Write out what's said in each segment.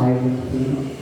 identity.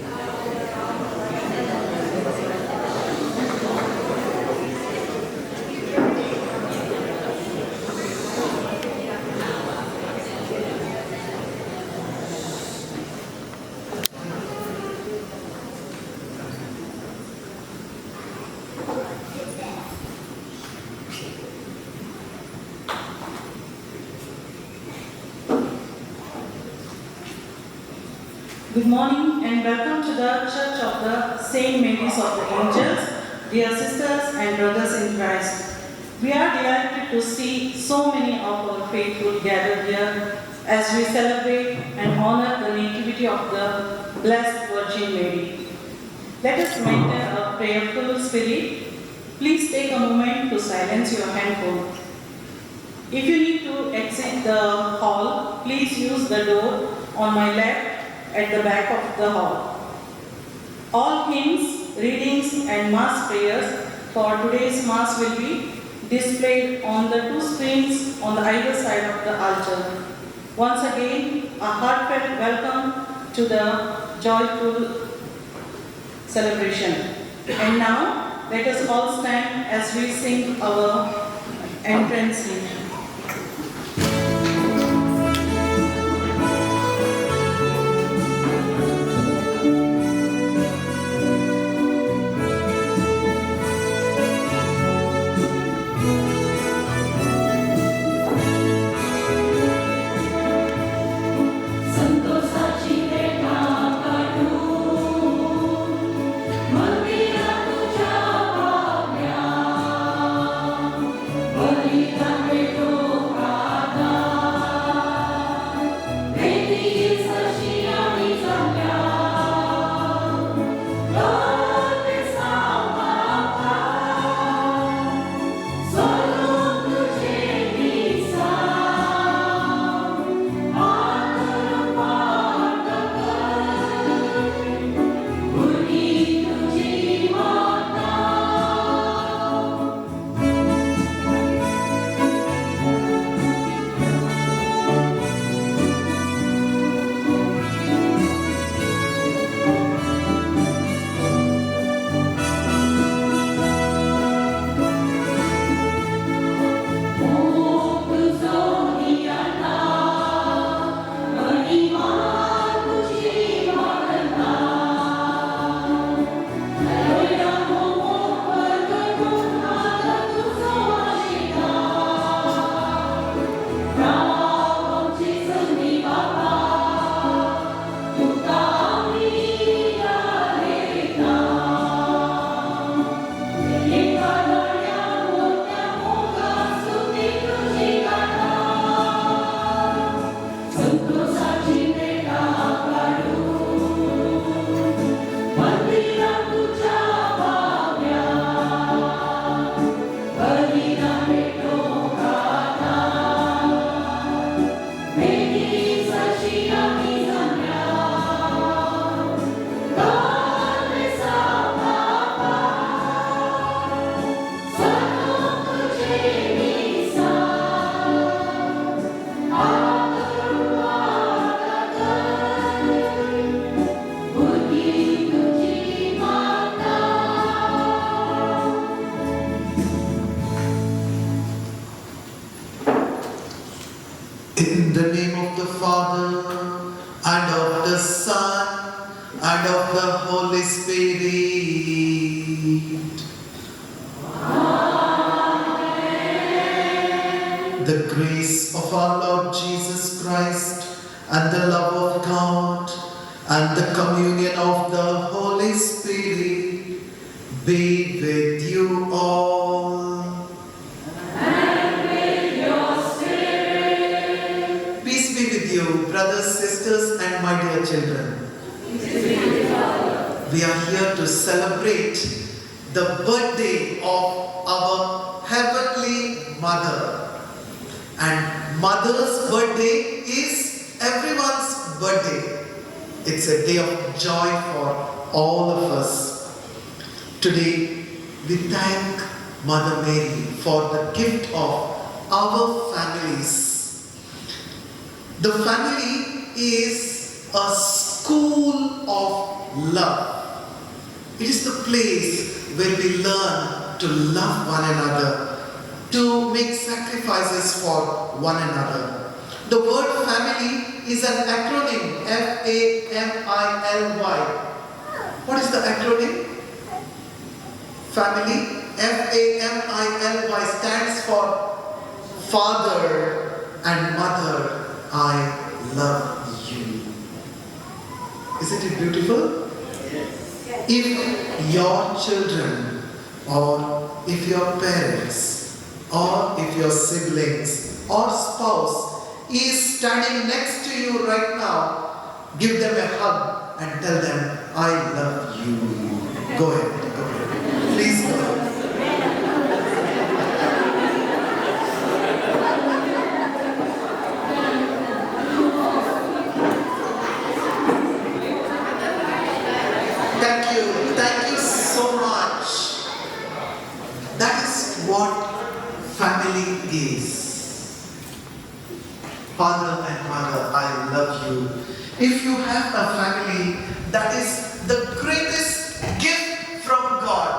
Good morning and welcome to the Church of the Saint Mary's of the Angels, dear sisters and brothers in Christ. We are delighted to see so many of our faithful gathered here as we celebrate and honor the nativity of the Blessed Virgin Mary. Let us maintain a prayerful spirit. Please take a moment to silence your handphone. If you need to exit the hall, please use the door on my left at the back of the hall. All hymns, readings and Mass prayers for today's Mass will be displayed on the two screens on the either side of the altar. Once again, a heartfelt welcome to the joyful celebration. And now, let us all stand as we sing our entrance hymn. In the name of the Father, and of the Son, and of the Holy Spirit. Amen. The grace of our Lord Jesus Christ, and the love of God, and the communion of the Holy Spirit be with you all. Brothers, sisters, and my dear children, we are here to celebrate the birthday of our Heavenly Mother. And Mother's birthday is everyone's birthday. It's a day of joy for all of us. Today, we thank Mother Mary for the gift of our families. The family is a school of love. It is the place where we learn to love one another, to make sacrifices for one another. The word family is an acronym, F-A-M-I-L-Y. What is the acronym? Family, F-A-M-I-L-Y stands for Father and Mother, I love you. Isn't it beautiful? If your children, or if your parents, or if your siblings or spouse is standing next to you right now, give them a hug and tell them, I love you. Go ahead, go ahead. Please go ahead. Thank you so much. That is what family is. Father and mother, I love you. If you have a family, that is the greatest gift from God.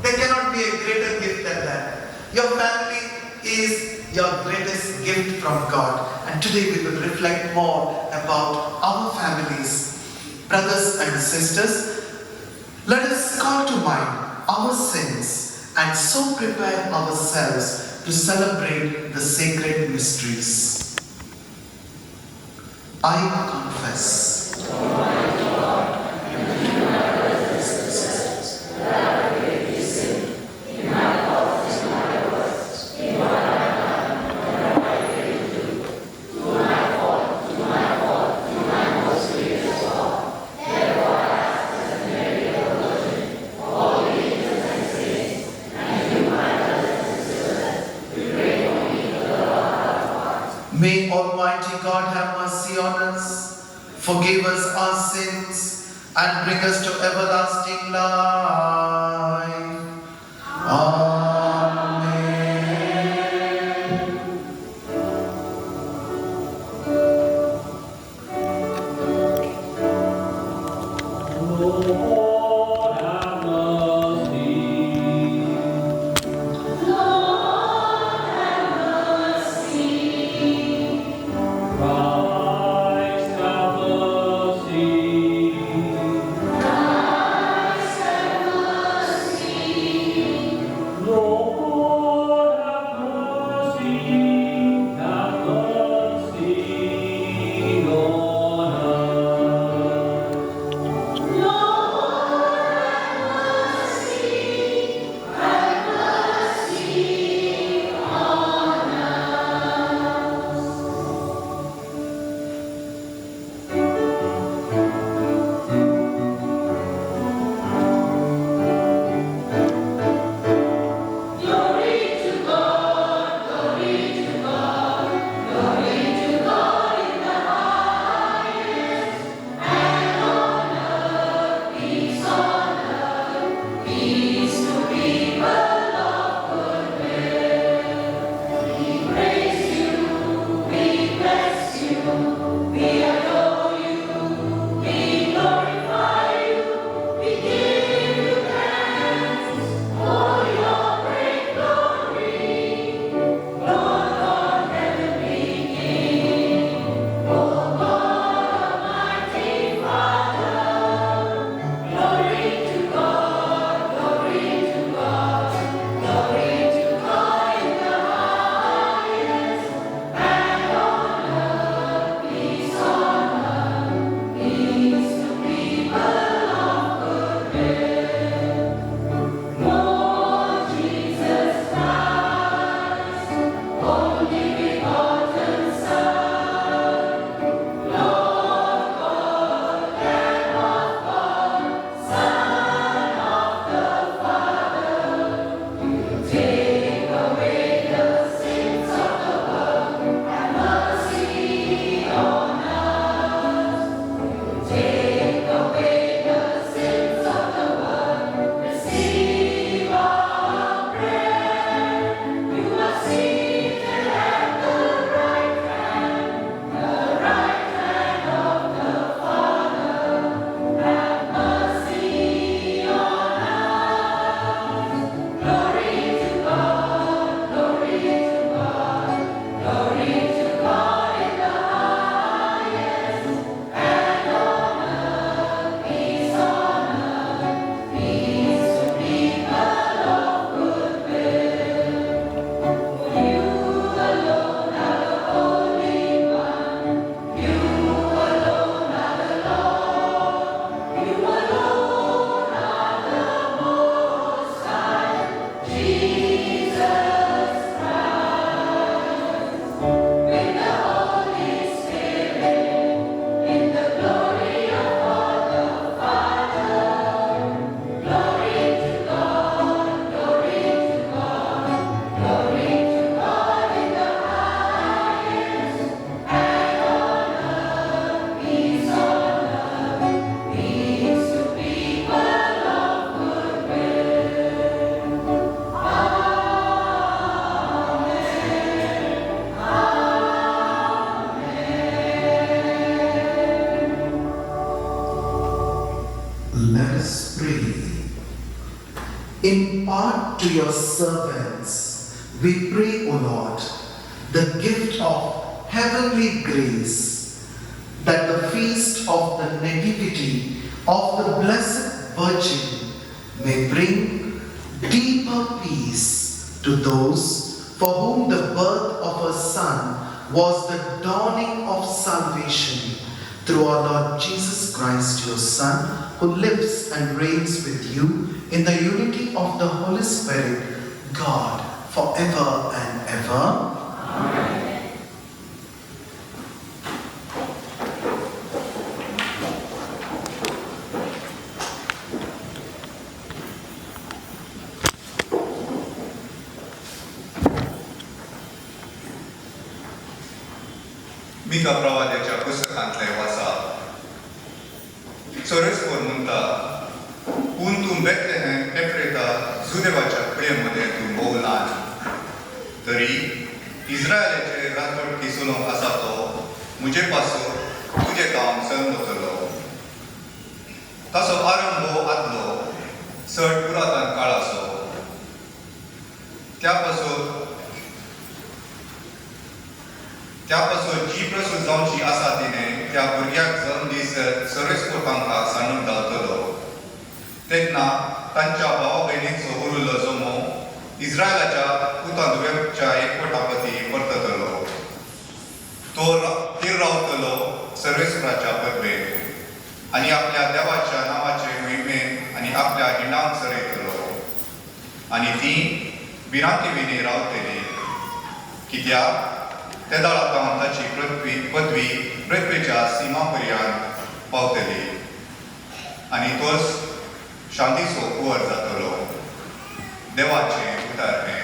There cannot be a greater gift than that. Your family is your greatest gift from God. And today we will reflect more about our families. Brothers and sisters, let us call to mind our sins and so prepare ourselves to celebrate the sacred mysteries. I confess. May Almighty God have mercy on us, forgive us our sins, and bring us to everlasting life. Amen. Lord, have mercy. Christ, have mercy. Lord, Let us pray. Impart to your servants, we pray, O Lord, the gift of heavenly grace, that the feast of the Nativity of the Blessed Virgin may bring deeper peace to those for whom the birth of a Son was the dawning of salvation, through our Lord Jesus Christ, your Son, who lives and reigns with you in the unity of the Holy Spirit, God, forever and ever. Amen. Mika प्रवाद्याच्या पुस्तकांतले वाचप. सोरेस्पोर म्हणटा, पूण तूं Bethlehem एफ्रेता जुदेवाच्या कुळेमध्ये तूं मोग ल्हान. तरी इस्रायलाचे राजवट किसुनो आसा तो मुजे पासून तुजें काम चलतलो. ताचो आरंभ आदलो चड पुरातन काळाचो. त्या पासून जी प्रसूत जावची आसा तिणें त्या भुरग्याक जल्म दिसत सोरेस्पोर तांकां सांडून घालतलो. तेन्ना तांच्या भावा भयणीचो उरिल्लो जमो इस्रायलाच्या पुतांदुव्याच्या एकवटापती परततलो. तो रावतलो सर्वेस्वराच्या पदवेक आनी आपल्या देवाच्या नांवाचे मोहिमेन आनी आपल्या हिंडांक चरयतलो. आनी ती भिरांतीविणी रावतली, कित्याक तेदाळ आतां ताची पदवी पृथ्वेच्या सिमा पर्यंत पावतली आनी तोच शांतीचो कुंवर जातलो. देवाचें उतर हें.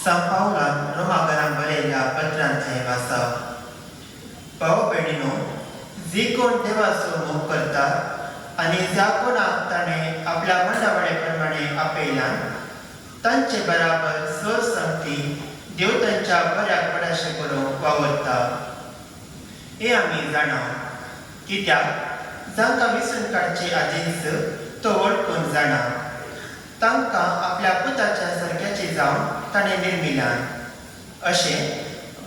सांपावलान रोमागरांक बरयल्ल्या पत्रांतलें वाचप. भाव भयणीनो, जी कोण देवाचो मोग करतात आनी ज्या कोणाक ताणें आपल्या मंडावळे प्रमाणे आपयल्यान तांचे बराबर सर संगती देव तांच्या बऱ्याक पडाशें करूंक वावरता. हें आमी जाणा, कित्याक जांकां विसरून काडचे आदींच तो वळखून जाणा. तांकां आपल्या पुताच्या सारक्याचे जावन ताणें निर्मिल्यान. अशें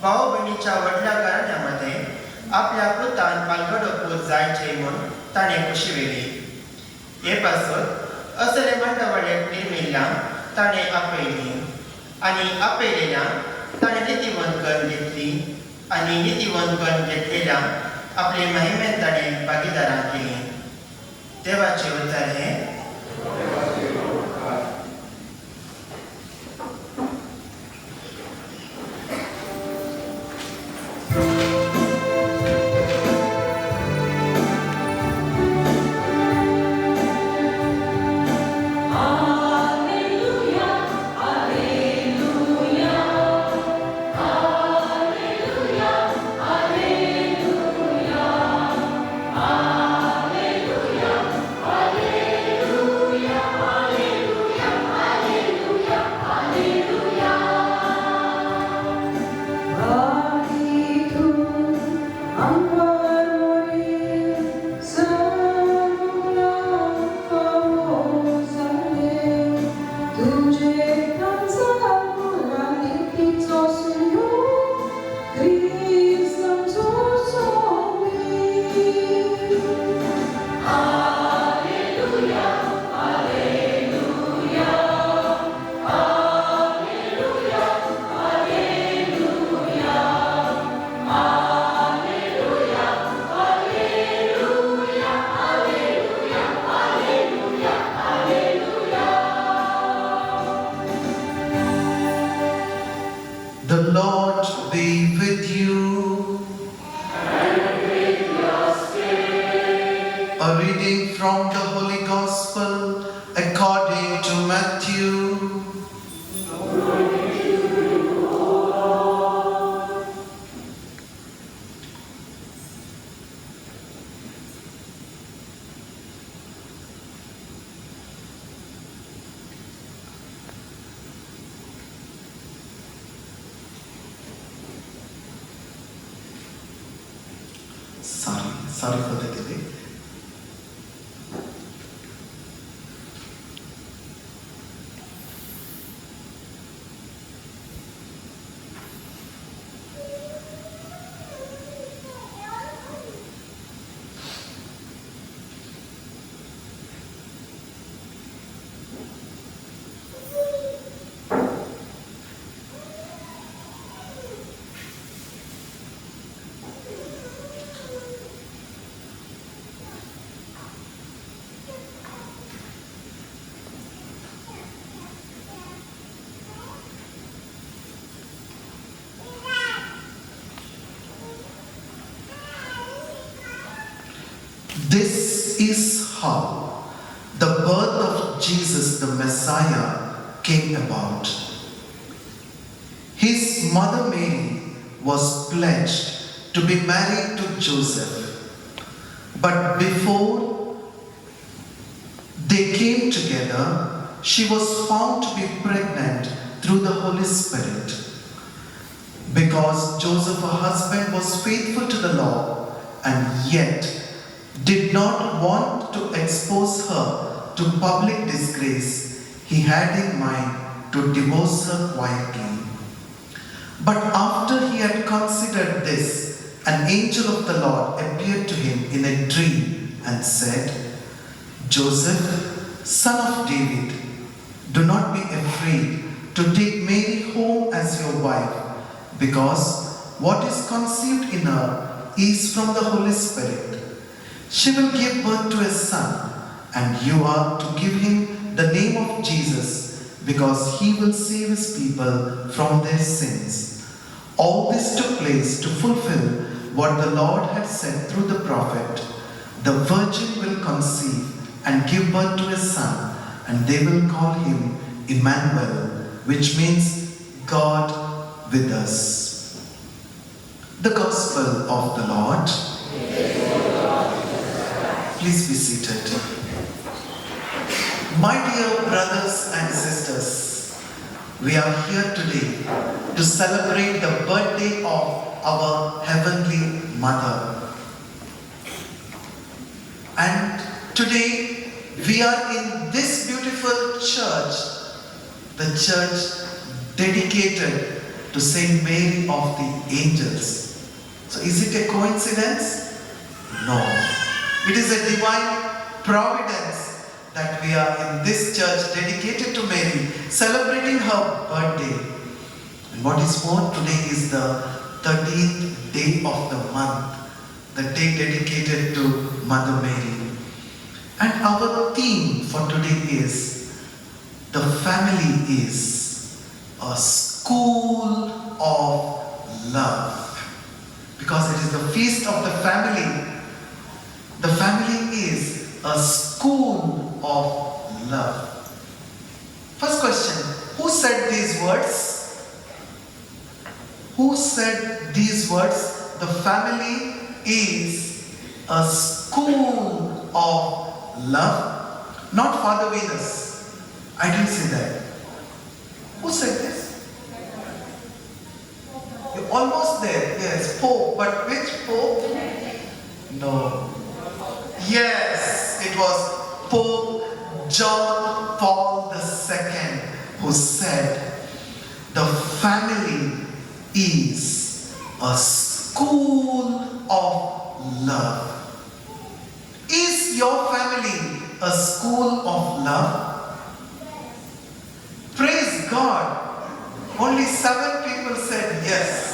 भाव भयणीच्या व्हडल्या घराण्या मदें आपल्या पुतान पालगडो जायचे म्हूण ताणें कुशिवेली. हे पासत असले मंडवळेक निर्मिल्ल्यांक ताणें आपयली आनी आपयलेल्यांक ताणें नितीवंत करून घेतली आणि नितीवंतपण घेतलेल्या आपले महिमेत ताणे भागीदारां केली. देवाचे उतर हे The Lord be with you. A reading from the Holy Gospel according to Matthew. Sorry for the delay. This is how the birth of Jesus the Messiah came about. His mother Mary was pledged to be married to Joseph. But before they came together, she was found to be pregnant through the Holy Spirit. Because Joseph, her husband, was faithful to the law and yet did not want to expose her to public disgrace, he had in mind to divorce her quietly. But after he had considered this, an angel of the Lord appeared to him in a dream and said, Joseph, son of David, do not be afraid to take Mary home as your wife, because what is conceived in her is from the Holy Spirit. She will give birth to a son, and you are to give him the name of Jesus, because he will save his people from their sins. All this took place to fulfill what the Lord had said through the prophet. The virgin will conceive and give birth to a son, and they will call him Emmanuel, which means God with us. The Gospel of the Lord. Please be seated. My dear brothers and sisters, we are here today to celebrate the birthday of our Heavenly Mother. And today we are in this beautiful church, the church dedicated to Saint Mary of the Angels. So is it a coincidence? No. It is a divine providence that we are in this church dedicated to Mary, celebrating her birthday. And what is more, today is the 13th day of the month, the day dedicated to Mother Mary. And our theme for today is, the family is a school of love. Because it is the feast of the family. The family is a school of love. First question, who said these words? Who said these words? The family is a school of love. Not Father Venus. I didn't say that. Who said this? You're almost there. Yes, Pope. But which Pope? No. Yes, it was Pope John Paul II who said, the family is a school of love. Is your family a school of love? Praise God. Only 7 people said yes.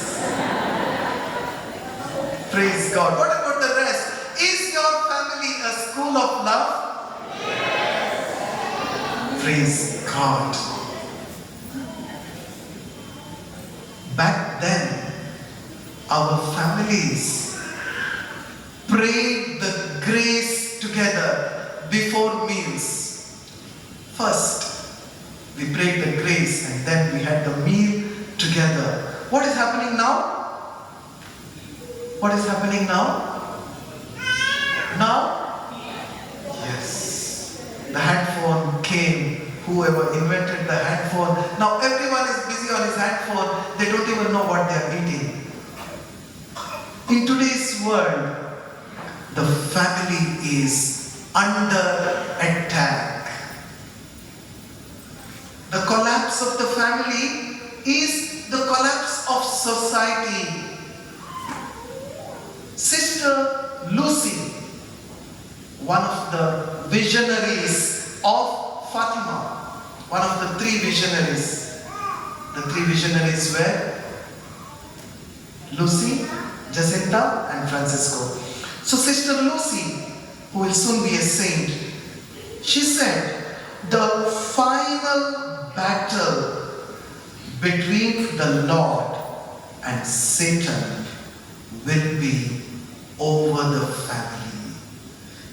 Praise God. What about the rest? Is your family a school of love? Yes. Praise God. Back then, our families prayed the grace together before meals. First, we prayed the grace and then we had the meal together. What is happening now? What is happening now? Now? Yes. The handphone came. Whoever invented the handphone. Now everyone is busy on his handphone. They don't even know what they are eating. In today's world, the family is under attack. The collapse of the family is the collapse of society. Sister Lucy, one of the visionaries of Fatima, one of the 3 visionaries. The 3 visionaries were Lucy, Jacinta, and Francisco. So Sister Lucy, who will soon be a saint, she said, the final battle between the Lord and Satan will be over the family.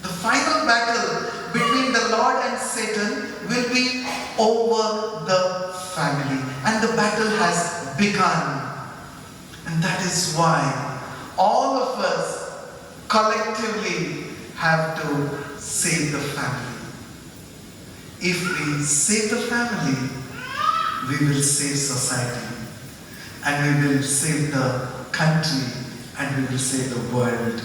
The final battle between the Lord and Satan will be over the family. And the battle has begun. And that is why all of us collectively have to save the family. If we save the family, we will save society. And we will save the country. And we will save the world.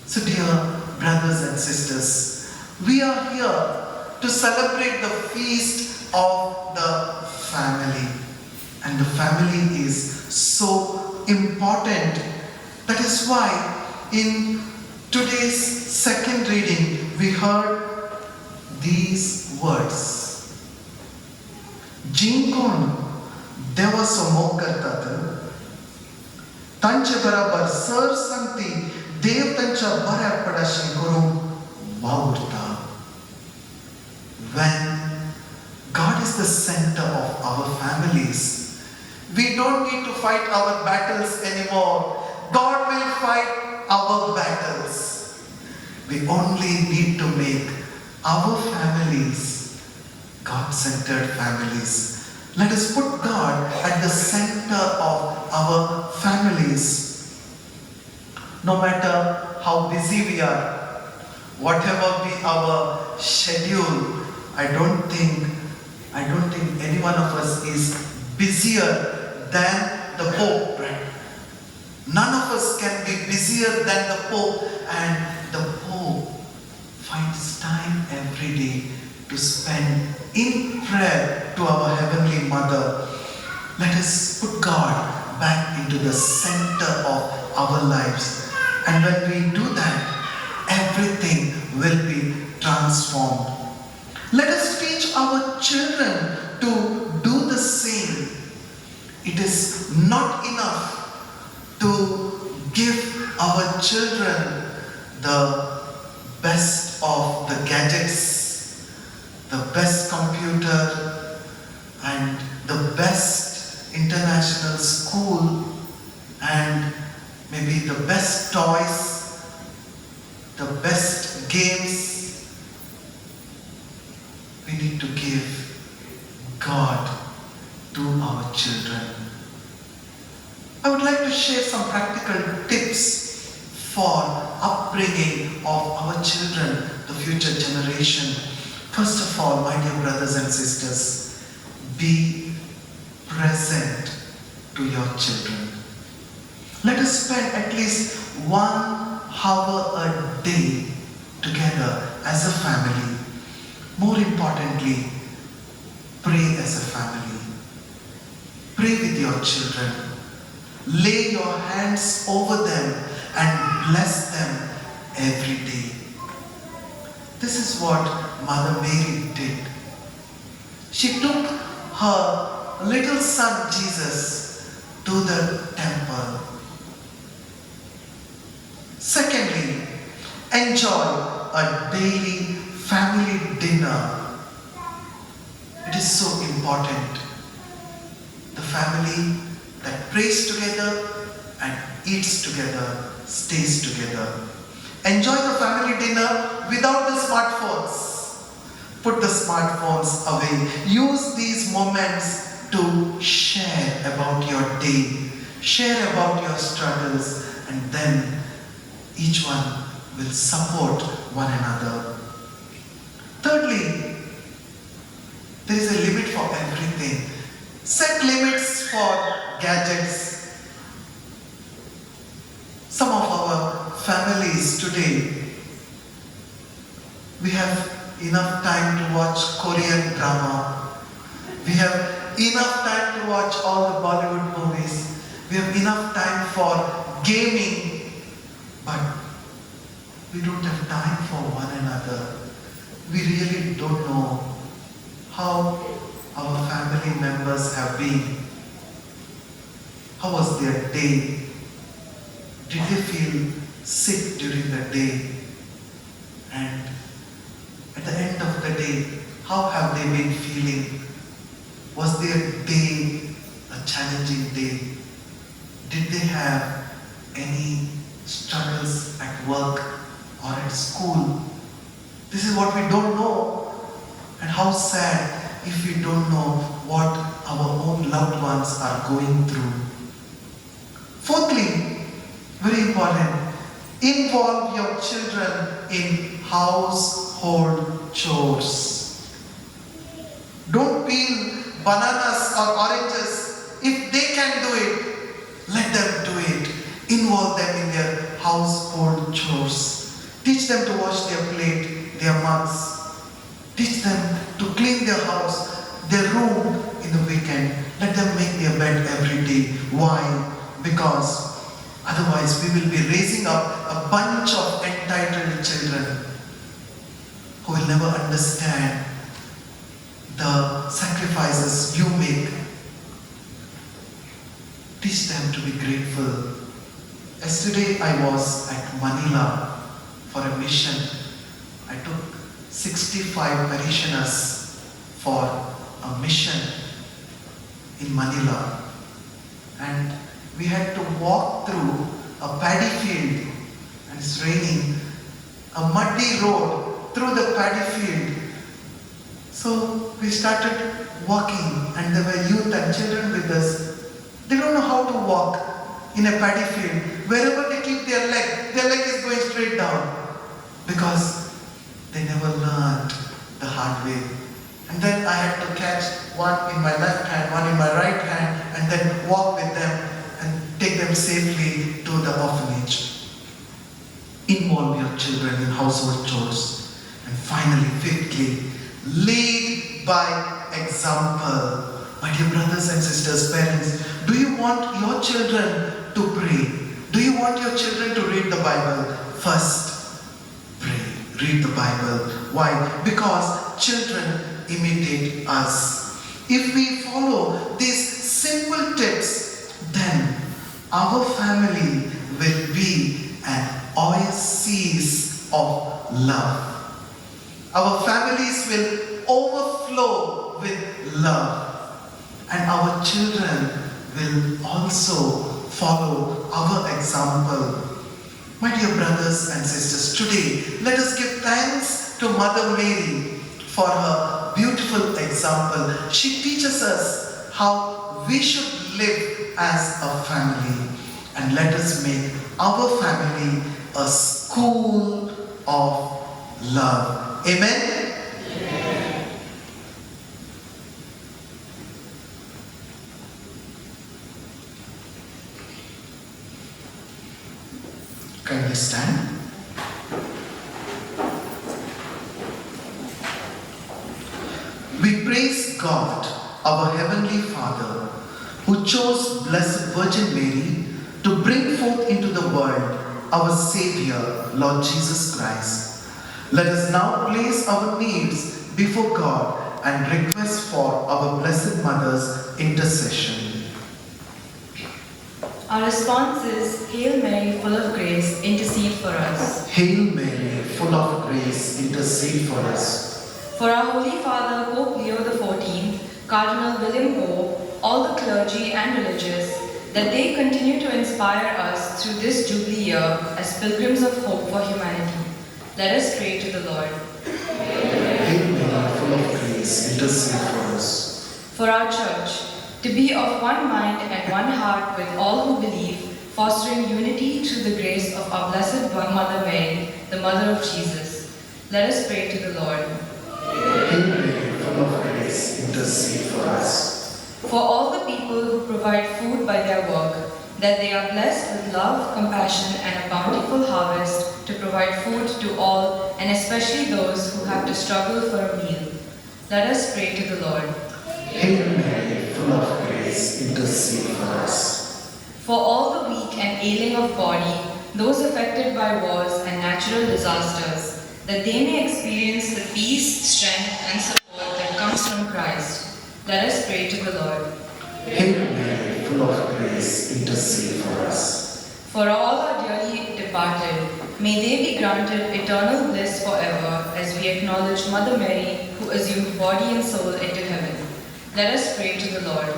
So dear brothers and sisters, we are here to celebrate the feast of the family. And the family is so important. That is why in today's second reading, we heard these words. जिंकून देवासमोर करता तर तांचे बराबर sir संगती देव तांच्या बऱ्या पडाशी करूंक वावुरता. When God is the center of our families, we don't need to fight our battles anymore. God will fight our battles. We only need to make our families God-centered families. Let us put God at the center of our families. No matter how busy we are, whatever be our schedule, I don't think any one of us is busier than the Pope, right? None of us can be busier than the Pope, and the Pope finds time every day to spend in prayer to our Heavenly Mother. Let us put God back into the center of our lives. And when we do that, everything will be transformed. Let us teach our children to do the same. It is is not enough to give our children the best of the gadgets, the best computer, and the best international school, and maybe the best toys, the best games. We need to give God to our children. I would like to share some practical tips for upbringing of our children, the future generation. First of all, my dear brothers and sisters, be present to your children. Let us spend at least 1 hour a day together as a family. More importantly, pray as a family. Pray with your children. Lay your hands over them and bless them every day. This is what Mother Mary did. She took her little son Jesus to the temple. Secondly, enjoy a daily family dinner. It is so important. The family that prays together and eats together, stays together. Enjoy the family dinner without the smartphones. Put the smartphones away. Use these moments to share about your day, share about your struggles, and then each one will support one another. Thirdly, there is a limit for everything. Set limits for gadgets. Some of our families today, we have enough time to watch Korean drama. We have enough time to watch all the Bollywood movies. We have enough time for gaming, but we don't have time for one another. We really don't know how our family members have been. How was their day? Did they feel sick during the day? And at the end of the day, how have they been feeling? Was their day a challenging day? Did they have any struggles at work or at school? This is what we don't know. And how sad if we don't know what our own loved ones are going through. Fourthly, very important, involve your children in household chores. Don't peel bananas or oranges. If they can do it, let them do it. Involve them in their household chores. Teach them to wash their plate, their mugs. Teach them to clean their house, their room in the weekend. Let them make their bed every day. Why? Because otherwise we will be raising up a bunch of entitled children who will never understand the sacrifices you make. Teach them to be grateful. Yesterday I was at Manila for a mission. I took 65 parishioners for a mission in Manila, and we had to walk through a paddy field, and it's raining, a muddy road through the paddy field. So we started walking, and there were youth and children with us. They don't know how to walk in a paddy field. Wherever they keep their leg is going straight down, because they never learned the hard way. And then I had to catch one in my left hand, one in my right hand, and then walk with them and take them safely to the orphanage. Involve your children in household chores. And finally, fifthly, lead by example. My dear brothers and sisters, parents, do you want your children to pray? Do you want your children to read the Bible? First, pray. Read the Bible. Why? Because children imitate us. If we follow these simple tips, then our family will be an oasis of love. Our families will overflow with love, and our children will also follow our example. My dear brothers and sisters, today let us give thanks to Mother Mary for her beautiful example. She teaches us how we should live as a family, and let us make our family a school of love. Amen? Kindly stand. We praise God, our Heavenly Father, who chose Blessed Virgin Mary to bring forth into the world our Savior, Lord Jesus Christ. Let us now place our needs before God and request for our Blessed Mother's intercession. Our response is, Hail Mary, full of grace, intercede for us. Hail Mary, full of grace, intercede for us. For our Holy Father, Pope Leo XIV, Cardinal William Pope, all the clergy and religious, that they continue to inspire us through this Jubilee year as pilgrims of hope for humanity. Let us pray to the Lord. Hail Mary, full of grace, intercede for us. For our Church, to be of one mind and one heart with all who believe, fostering unity through the grace of our Blessed Mother Mary, the Mother of Jesus. Let us pray to the Lord. Hail Mary, full of grace, intercede for us. For all the people who provide food by their work, that they are blessed with love, compassion, and a bountiful harvest to provide food to all, and especially those who have to struggle for a meal. Let us pray to the Lord. Hail Mary, full of grace, intercede for us. For all the weak and ailing of body, those affected by wars and natural disasters, that they may experience the peace, strength, and support that comes from Christ. Let us pray to the Lord. Hail Mary, full of grace, intercede for us. For all our dearly departed, may they be granted eternal bliss forever, as we acknowledge Mother Mary, who assumed body and soul into heaven. Let us pray to the Lord.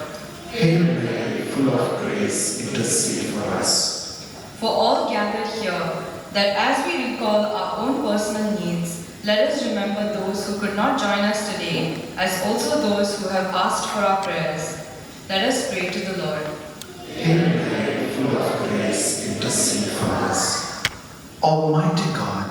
Hail Mary, full of grace, intercede for us. For all gathered here, that as we recall our own personal needs, let us remember those who could not join us today, as also those who have asked for our prayers. Let us pray to the Lord. Hail Mary, full of grace, intercede for us. Almighty God,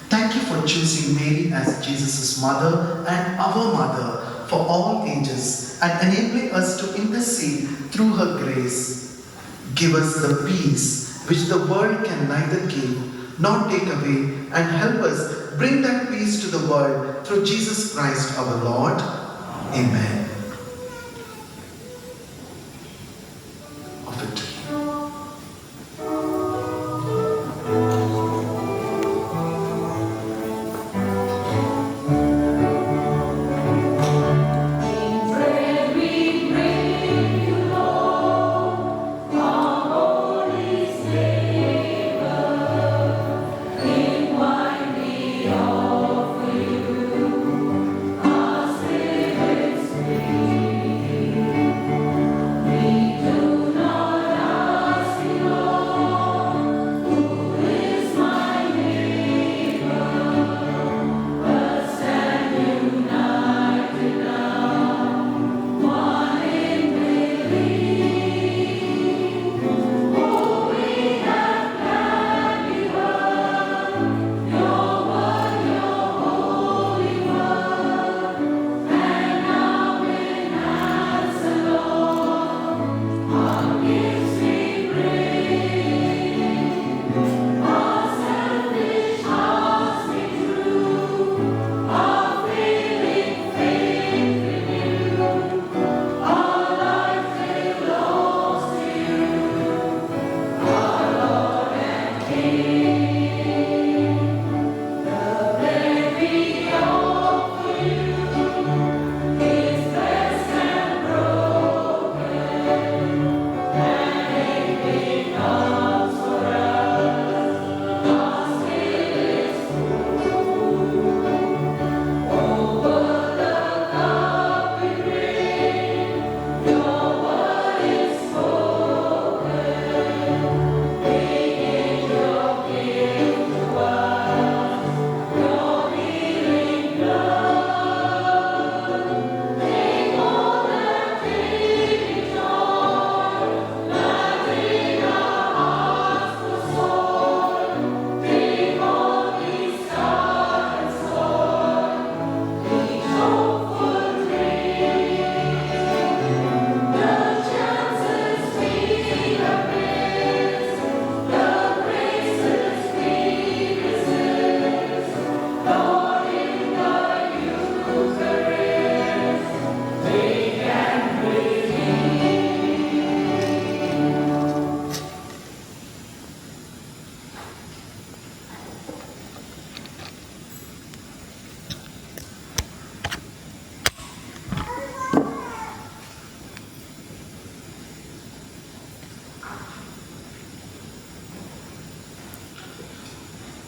thank you for choosing Mary as Jesus' mother and our mother for all ages, and enabling us to intercede through her grace. Give us the peace which the world can neither give nor take away, and help us bring that peace to the world through Jesus Christ our Lord. Amen. Offer to you. Spirit.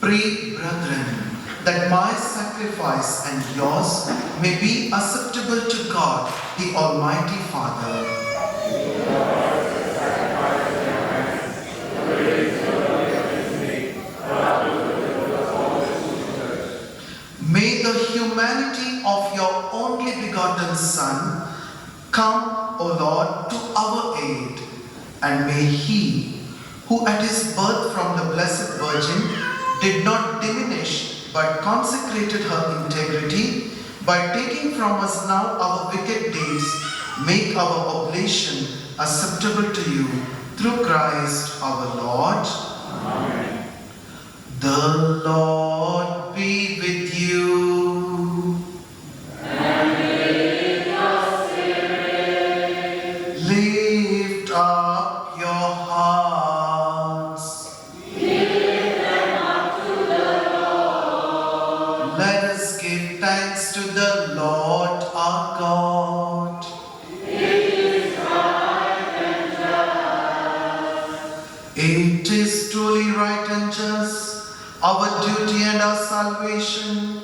Pray, brethren, that my sacrifice and yours may be acceptable to God, the Almighty Father. May the humanity of your only begotten Son come, O Lord, to our aid, and may He, who at His birth from the Blessed Virgin did not diminish but consecrated her integrity, by taking from us now our wicked deeds, make our oblation acceptable to you through Christ our Lord. Amen. The Lord be with you. And with your spirit. Lift up your hearts. Lift them up to the Lord. Let us give thanks to the Lord our God. It is right and just. It is truly right and just, our duty and our salvation,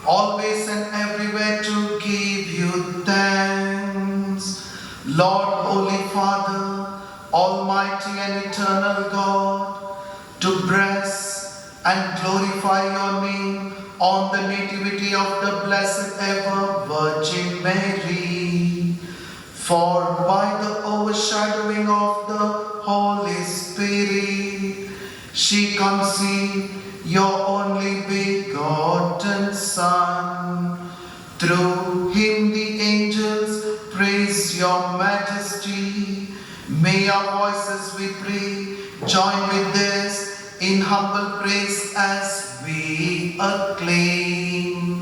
always and everywhere to give you thanks. Lord, Holy Father, Almighty and eternal God, to bless and glorify your name on the nativity of the Blessed Ever Virgin Mary. For by the overshadowing of the Holy Spirit, she conceived your only begotten Son. Through him the angels praise your majesty. May our voices, we pray, join with theirs in humble praise as we acclaim.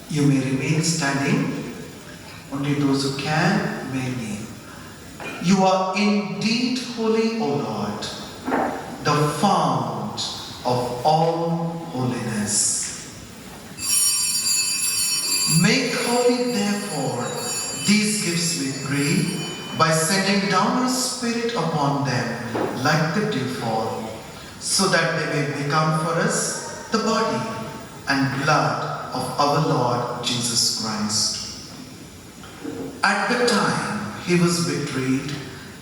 You may remain standing, only those who can may kneel. You are indeed holy, O Lord, the fount of all holiness. Make holy, therefore, these gifts, we pray, by sending down your Spirit upon them like the dewfall, so that they may become for us the body and blood of our Lord Jesus Christ. At the time he was betrayed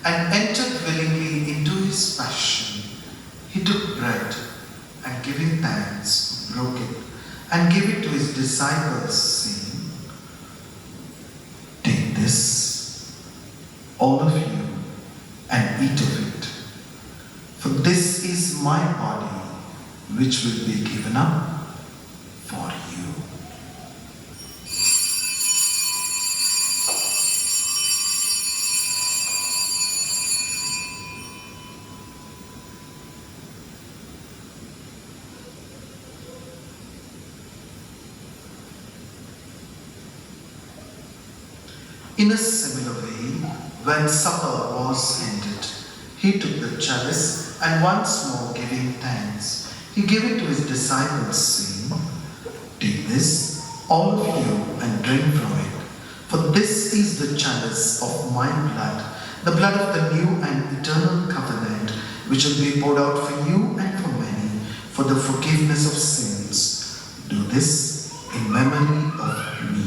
and entered willingly into his passion, he took bread and giving thanks, broke it and gave it to his disciples, saying, "Take this, all of you, and eat of it, for this is my body, which will be given up for you." In a similar way, when supper was ended, he took the chalice and once more giving thanks, he gave it to his disciples, saying, "Take this, all of you, and drink from it, for this is the chalice of my blood, the blood of the new and eternal covenant, which will be poured out for you and for many, for the forgiveness of sins. Do this in memory of me."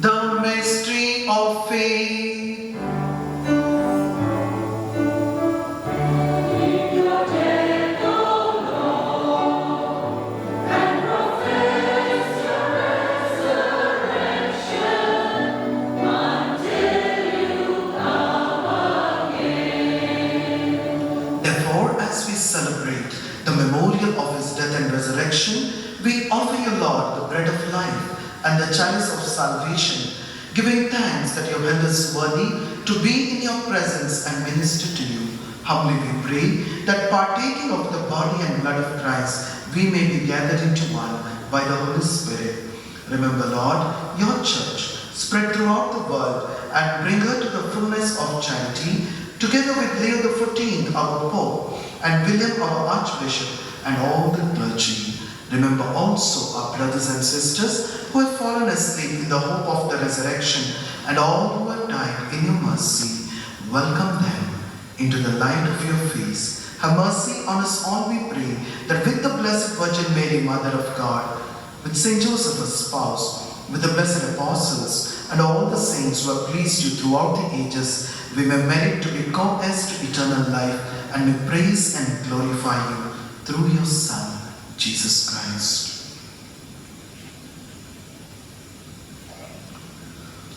The mystery of faith. we offer you, Lord, the bread of life and the chalice of salvation, giving thanks that you have held us worthy to be in your presence and minister to you. Humbly we pray that partaking of the body and blood of Christ, we may be gathered into one by the Holy Spirit. Remember, Lord, your church spread throughout the world and bring her to the fullness of charity, together with Leo XIV, our Pope, and William, our Archbishop, and all the clergy. Remember also our brothers and sisters who have fallen asleep in the hope of the resurrection, and all who have died in your mercy. Welcome them into the light of your face. Have mercy on us all, we pray, that with the Blessed Virgin Mary, Mother of God, with Saint Joseph, her spouse, with the blessed apostles, and all the saints who have pleased you throughout the ages, we may merit to be co-heirs to eternal life, and may praise and glorify you through your Son, Jesus Christ.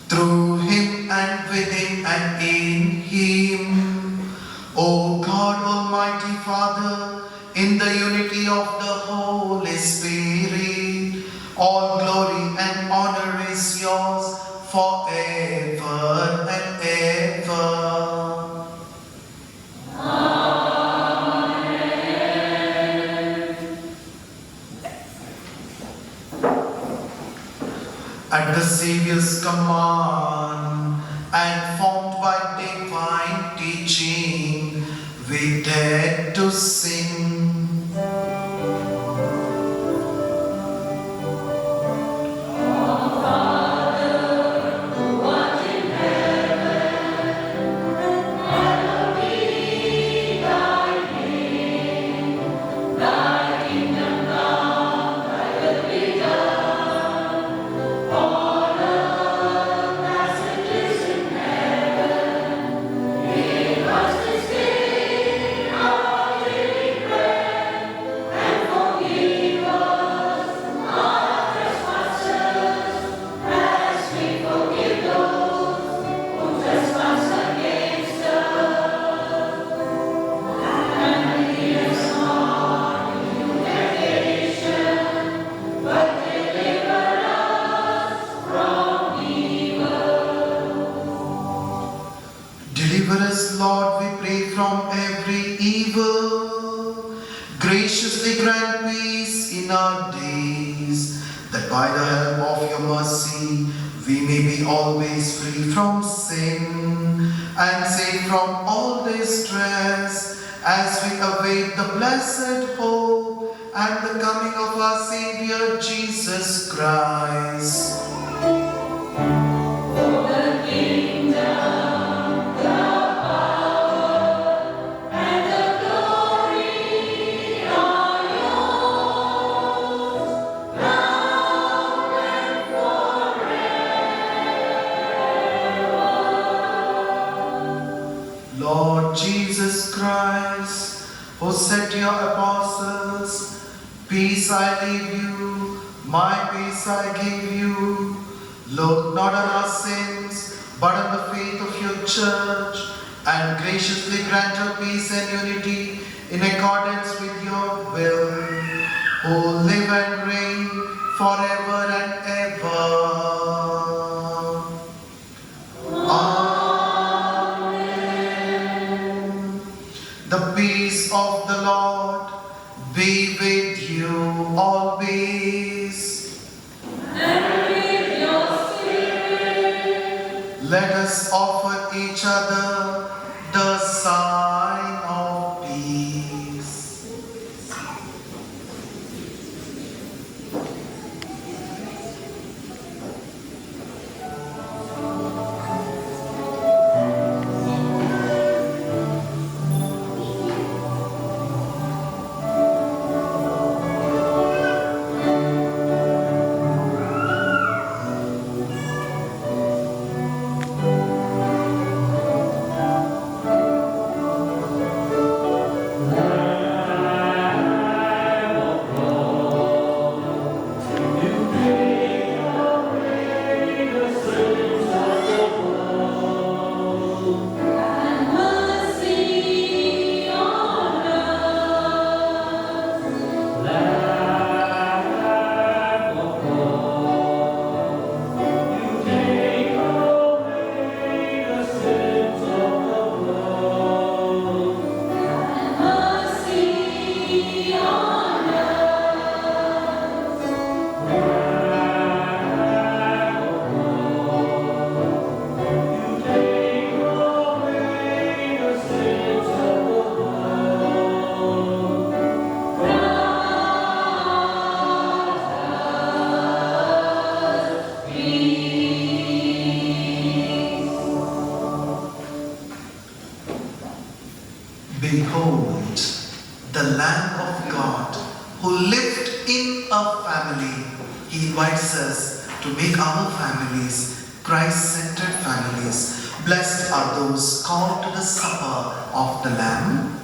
Through him and with him and in him, O God, Almighty Father, in the unity of the Holy Spirit, all glory and honor is yours forever and ever. At the Saviour's command and formed by divine teaching, we dare to sing. Deliver us, Lord, we pray, from every evil. Graciously grant peace in our days, that by the help of your mercy we may be always free from sin and safe from all distress, as we await the blessed hope and the coming of our Savior Jesus Christ. Lord Jesus Christ, who said to your apostles, "Peace I leave you, my peace I give you," look not on our sins, but on the faith of your church, and graciously grant her peace and unity in accordance with your will, who live and reign forever and ever. The peace of the Lord be with you always. And with your spirit. Let us offer each other the sign of peace. a family. He invites us to make our families Christ-centered families. Blessed are those called to the supper of the Lamb.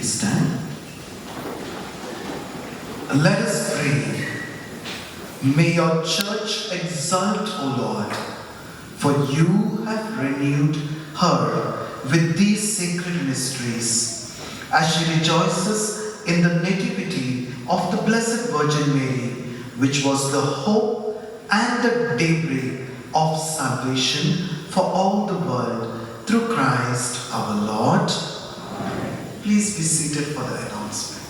please stand? Let us pray. May your church exult, O Lord, for you have renewed her with these sacred mysteries, as she rejoices in the nativity of the Blessed Virgin Mary, which was the hope and the daybreak of salvation for all the world, through Christ our Lord. Please be seated for the announcement.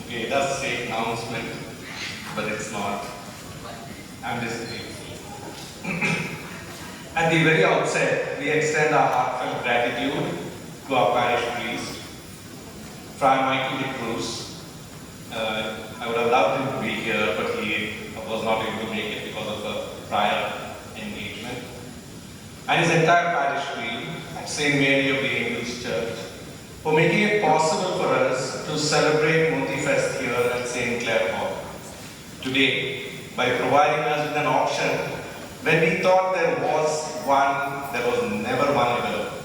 Okay, it does say announcement, but it's not. I'm just grateful. At the very outset, we extend our heartfelt gratitude to our parish priest, Friar Michael de Cruz. I would have loved him to be here, but he was not able to make it because of a prior engagement. And his entire parish team at St. Mary of the Angels Church for making it possible for us to celebrate Montifest here at St. Clare Hall today by providing us with an option when we thought there was never one available.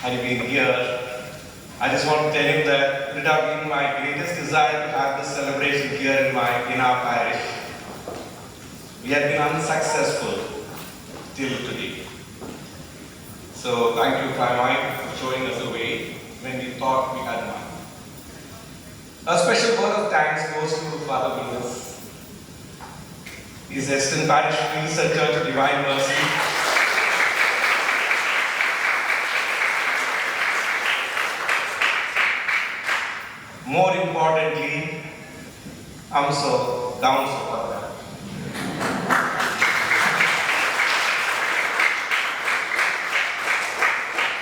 Had he been here, I just want to tell him that it would have been my greatest desire to have this celebration here in our parish. We have been unsuccessful till today. So thank you, Friar Mike, for showing us the way when we thought we had none. A special word of thanks goes to Father Venus, his assistant parish priest at Church of Divine Mercy. More importantly, I'm so down so far.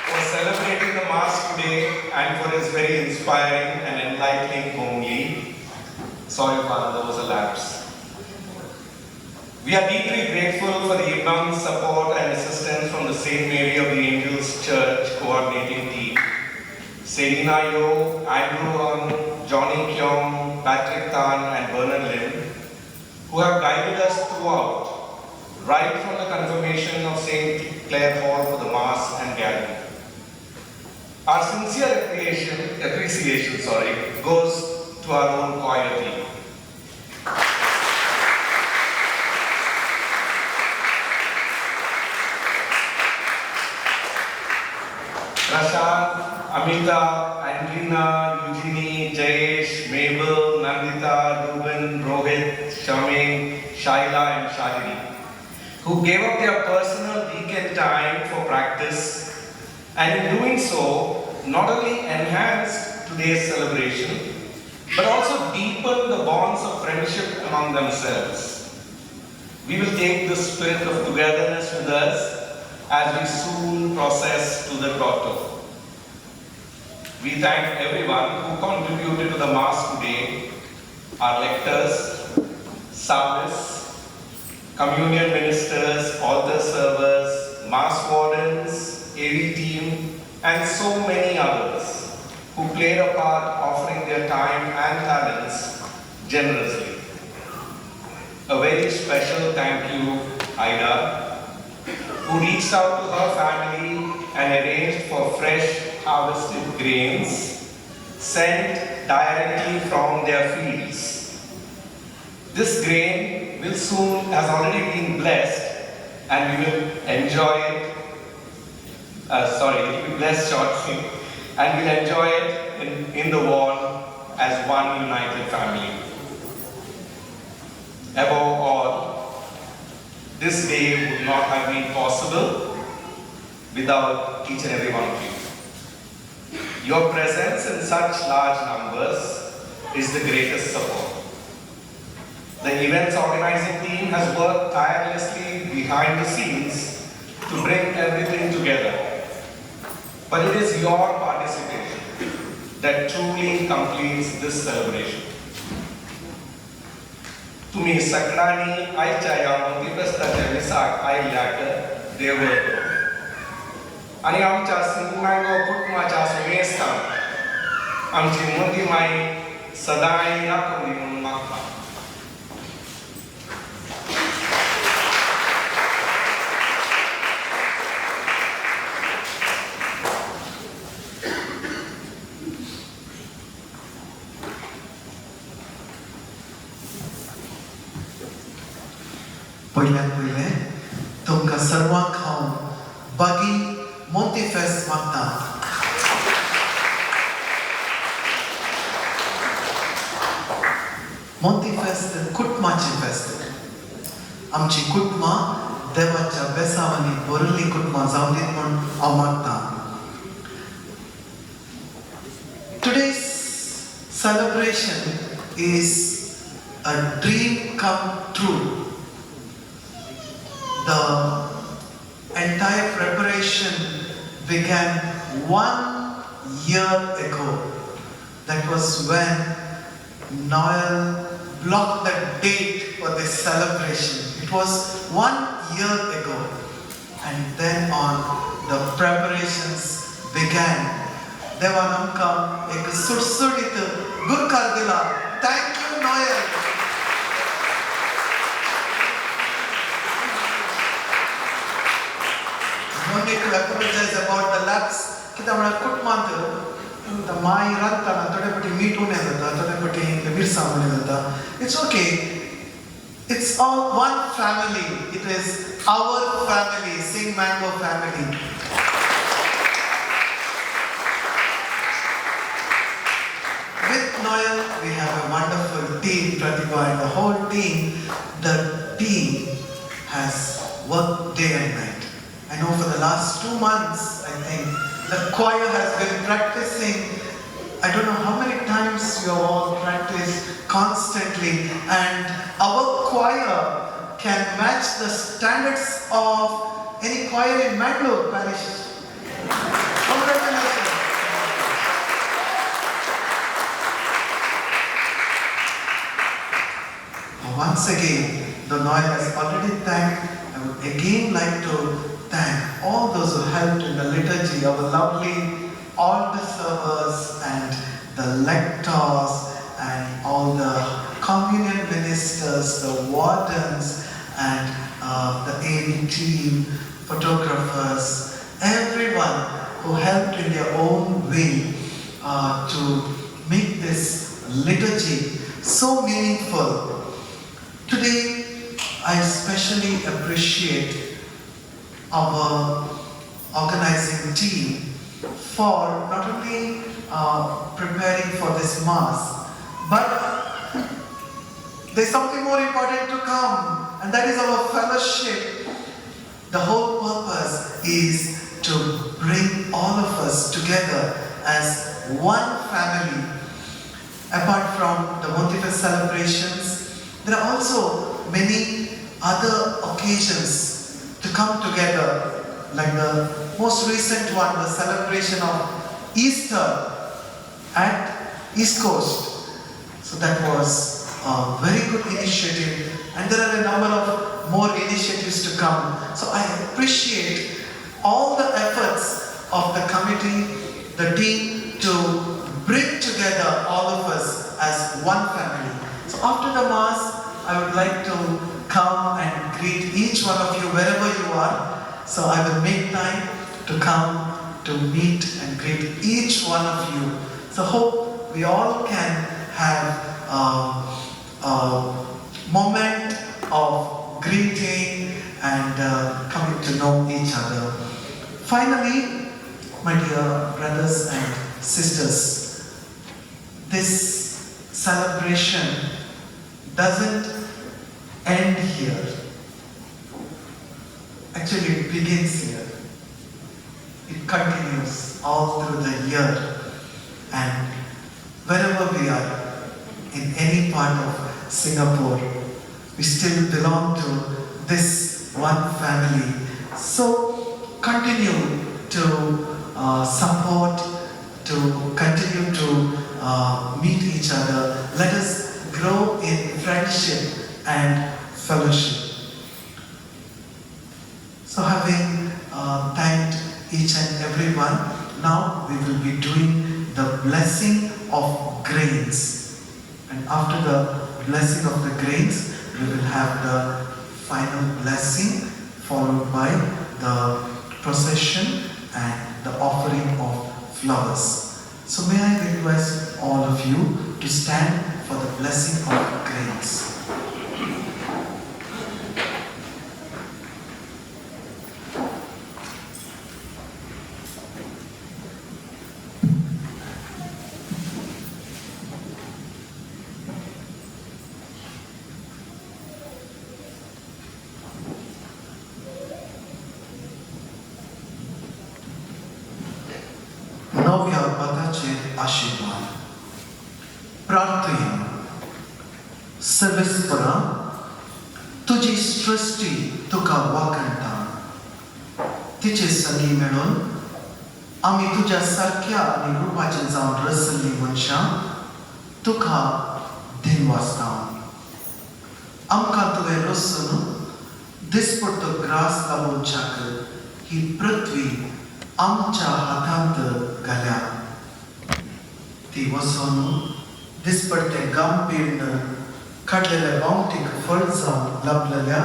For celebrating the Mass today and for his very inspiring and enlightening homily. Sorry, Father, there was a lapse. We are deeply grateful for the immense support and assistance from the St. Mary of the Angels Church coordinating team. Selina Yo, Andrew Ang, Johnny Kyong, Patrick Tan and Bernard Lim, who have guided us throughout, right from the confirmation of St. Clare Hall for the Mass and Gathering. Our sincere appreciation goes to our own choir team. Prashant, Amita, Andrina, Eugenie, Jayesh, Mabel, Nandita, Ruben, Rohit, Shaming, Shaila and Shadini, who gave up their personal weekend time for practice and in doing so, not only enhanced today's celebration, but also deepened the bonds of friendship among themselves. We will take the spirit of togetherness with us as we soon process to the grotto. We thank everyone who contributed to the Mass today, our lectors, Psalmists, communion ministers, altar servers, Mass wardens, AV team, and so many others who played a part offering their time and talents generously. A very special thank you, Ida, who reached out to her family and arranged for fresh harvested grains sent directly from their fields. This grain has already been blessed and we will enjoy it. It will be blessed shortly and we'll enjoy it in the wall as one united family. Above all, this day would not have been possible without each and every one of you. Your presence in such large numbers is the greatest support. The events organizing team has worked tirelessly behind the scenes to bring everything together. But it is your participation that truly completes this celebration. Tumi sakrani ay chaya Montifesta jamisak ay laka dewa. Ani amcha sinungago putma cha sumesta. Amchi mundi mai sadai nakundi makha. पयल्यान पयले तुमकां सर्वांक हांव बागी मोंतीफेस्त मागता. मोंतीफेस्त कुटुंबाची फेस्त. आमची कुटुंबां देवाच्या बेसावांनी भरिल्लीं कुटुंबां जावं दीत म्हूण हांव मागतां. Today's celebration is a dream come true. The entire preparation began 1 year ago. That was when Noel blocked the date for this celebration. It was 1 year ago. And then on, the preparations began. देवान आमकां एक सुटसुटीत गुरकार दिला. Thank you, Noel. No need to apologize about the lapse. कित्याक म्हळ्यार कुटुंबांत my रांदतना थोडे फावटी मीठ उणें जाता, थोडे फावटी मिरसांग उणें जाता. It's okay. It's all one family. It is our family, Sing Mango family. With Noel, we have a wonderful team, Pratibha, and the whole team. The team has worked day and night. I know for the last 2 months, I think, the choir has been practicing. I don't know how many times you have all practiced constantly, and our choir can match the standards of any choir in Mangalore parish. Congratulations. Once again, the Noel has already thanked. I would again like to thank all those who helped in the liturgy, our lovely altar servers and the lectors and all the communion ministers, the wardens and the AV team, photographers, everyone who helped in their own way to make this liturgy so meaningful. Today, I especially appreciate our organizing team for not only preparing for this Mass, but there's something more important to come, and that is our fellowship. The whole purpose is to bring all of us together as one family. Apart from the Montefest celebrations, there are also many other occasions to come together, like the most recent one, the celebration of Easter at East Coast. So that was a very good initiative, and there are a number of more initiatives to come. So I appreciate all the efforts of the committee, the team, to bring together all of us as one family. So after the Mass, I would like to come and greet each one of you wherever you are. So I will make time to come to meet and greet each one of you. So hope we all can have a moment of greeting and coming to know each other. Finally, my dear brothers and sisters, this celebration doesn't end here. Actually, it begins here. It continues all through the year. And wherever we are, in any part of Singapore, we still belong to this one family. So continue to support, to continue to meet each other. Let us grow in friendship and fellowship. So having thanked each and every one, now we will be doing the blessing of grains. And after the blessing of the grains, we will have the final blessing followed by the procession and the offering of flowers. So may I request all of you to stand for the blessing of grains. नव्या पदाचेर आशीर्वाद. प्रार्थना. सर्वेस्परा, तुजी सृष्टी तुका वखणटा. तिचे सगळी मेळून आमी तुज्या सारक्या आनी रुपाचें जावन रसल्लीं मनशां तुका दिनवासता. आमकां तुवें रसून दिसपट्टो ग्रास लावून चाकर ही पृथ्वी आमच्या हातांत घाल्या. ती वचून दिसपट्टे गांभीर्य काडलेल्या गांवठीक फळ जावन लाभलेल्या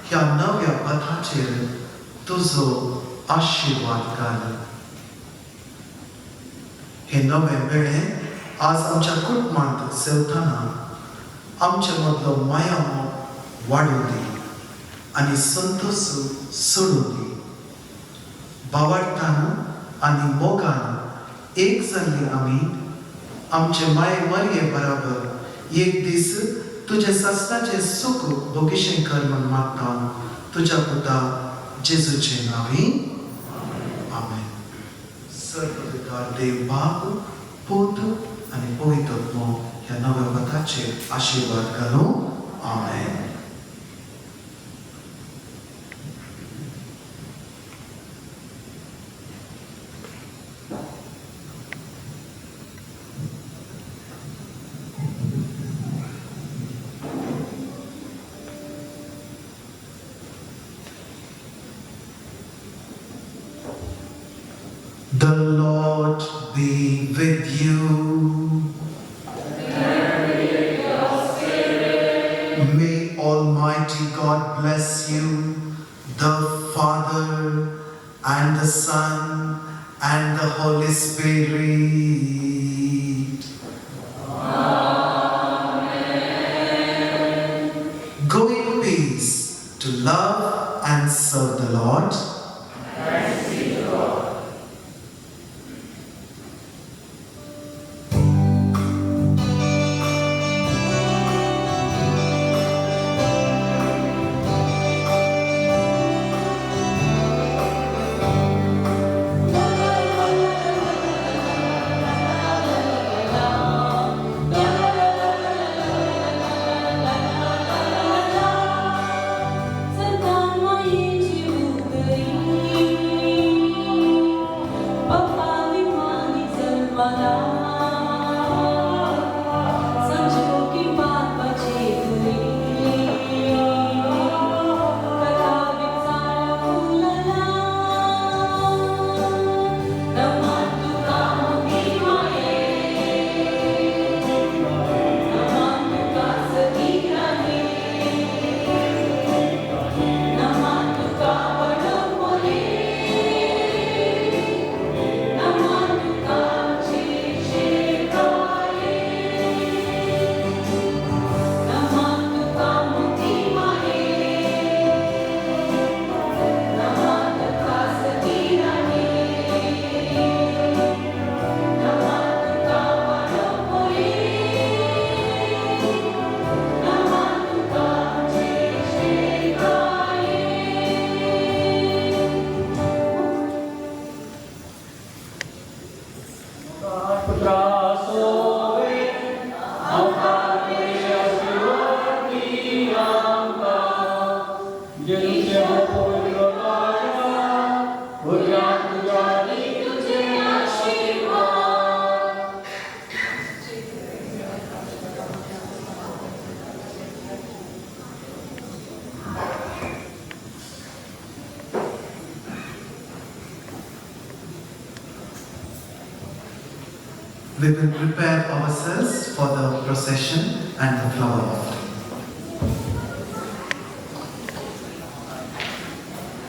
ह्या नव्या पथाचेर तुजो आशीर्वाद घाल. हे नवे वेळे आज आमच्या कुटुंबांत सेवताना आमचे मदलो माया मोग वाडूं दी आनी संतोष सोडूं दी. भावार्थान आनी मोगान एक जाल्ली आमी आमचे माये मरये बराबर एक दीस तुजे सस्ताचे सुख भोगिशें कर म्हूण मागता तुज्या पुता जेजूचे नांवी. आमेन. सर्वपिता देव बाप, पुत्र आनी पवित्र आत्मा ह्या नव्या पथाचेर आशीर्वाद घालूं. आमेन. The Lord be with you. May Almighty God bless you, the Father and the Son and the Holy Spirit. Amen. Go in peace to love and serve the Lord. We will prepare ourselves for the procession and the flower offering.